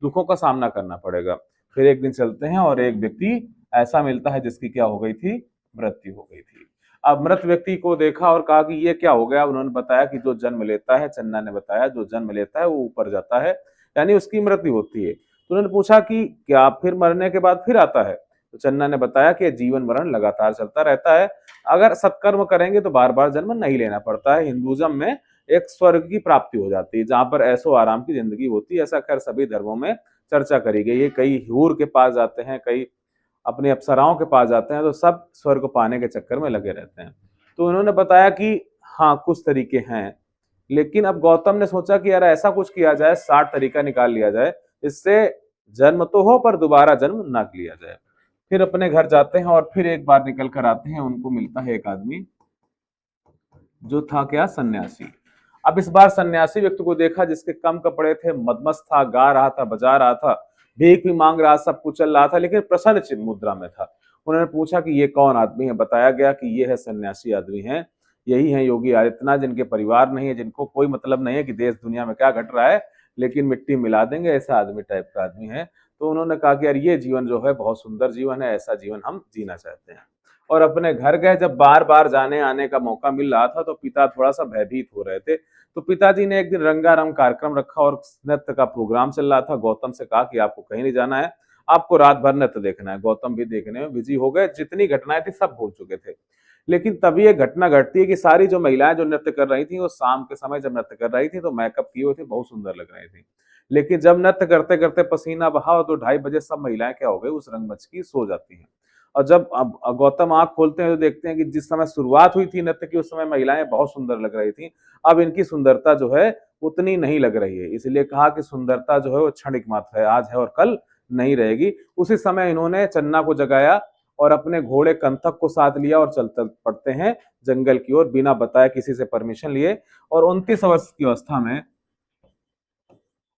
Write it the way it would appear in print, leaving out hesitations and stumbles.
दुखों का सामना करना पड़ेगा। फिर एक दिन चलते हैं और एक व्यक्ति ऐसा मिलता है जिसकी क्या हो गई थी, मृत्यु हो गई थी। अब मृत व्यक्ति को देखा और कहा कि ये क्या हो गया। उन्होंने बताया कि जो जन्म लेता है, चन्ना ने बताया, जो जन्म लेता है वो ऊपर जाता है, यानी उसकी मृत्यु होती है। तो उन्होंने पूछा कि क्या फिर मरने के बाद फिर आता है? तो चन्ना ने बताया कि जीवन मरण लगातार चलता रहता है। अगर सत्कर्म करेंगे तो बार बार जन्म नहीं लेना पड़ता है। हिंदुइज्म में एक स्वर्ग की प्राप्ति हो जाती है जहां पर ऐशो आराम की जिंदगी होती है। ऐसा खैर सभी धर्मों में चर्चा करी गई है। कई हूर के पास जाते हैं, कई अपनी अप्सराओं के पास जाते हैं, तो सब स्वर्ग पाने के चक्कर में लगे रहते हैं। तो उन्होंने बताया कि हाँ, कुछ तरीके हैं। लेकिन अब गौतम ने सोचा कि यार ऐसा कुछ किया जाए, 60 तरीका निकाल लिया जाए, इससे जन्म तो हो पर दोबारा जन्म ना लिया जाए। फिर अपने घर जाते हैं और फिर एक बार निकल कर आते हैं। उनको मिलता है एक आदमी जो था क्या, सन्यासी। अब इस बार सन्यासी व्यक्ति को देखा जिसके कम कपड़े थे, मदमस्त था, गा रहा था, बजा रहा था, भीख भी मांग रहा, सब कुछ चल रहा था, लेकिन प्रसन्न चित्त मुद्रा में था। उन्होंने पूछा कि ये कौन आदमी है। बताया गया कि ये है सन्यासी आदमी है, यही है योगी आदित्यनाथ, जिनके परिवार नहीं है, जिनको कोई मतलब नहीं है कि देश दुनिया में क्या घट रहा है, लेकिन मिट्टी मिला देंगे, ऐसा आदमी टाइप का आदमी है। तो उन्होंने कहा कि यार ये जीवन जो है बहुत सुंदर जीवन है, ऐसा जीवन हम जीना चाहते हैं। और अपने घर गए। जब बार बार जाने आने का मौका मिल रहा था तो पिता थोड़ा सा भयभीत हो रहे थे। तो पिताजी ने एक दिन रंगारंग कार्यक्रम रखा और नृत्य का प्रोग्राम चल रहा था। गौतम से कहा कि आपको कहीं नहीं जाना है, आपको रात भर नृत्य देखना है। गौतम भी देखने में बिजी हो गए, जितनी घटनाएं थी सब भूल चुके थे। लेकिन तभी एक घटना घटती है कि सारी जो महिलाएं जो नृत्य कर रही थी वो शाम के समय जब नृत्य कर रही थी तो मेकअप किए हुए थे, बहुत सुंदर लग रही थी। लेकिन जब नृत्य करते करते पसीना बहा तो 2:30 बजे सब महिलाएं क्या हो गई, उस रंगमंच की सो जाती हैं। और जब अब गौतम आंख खोलते हैं तो देखते हैं कि जिस समय शुरुआत हुई थी नृत्य की, उस समय महिलाएं बहुत सुंदर लग रही थी। अब इनकी सुंदरता जो है उतनी नहीं लग रही है। इसलिए कहा कि सुंदरता जो है वो क्षणिक मात्र है, आज है और कल नहीं रहेगी। उसी समय इन्होंने चन्ना को जगाया और अपने घोड़े कंथक को साथ लिया और चल पड़ते हैं जंगल की ओर, बिना बताए, किसी से परमिशन लिए। और 29 वर्ष की अवस्था में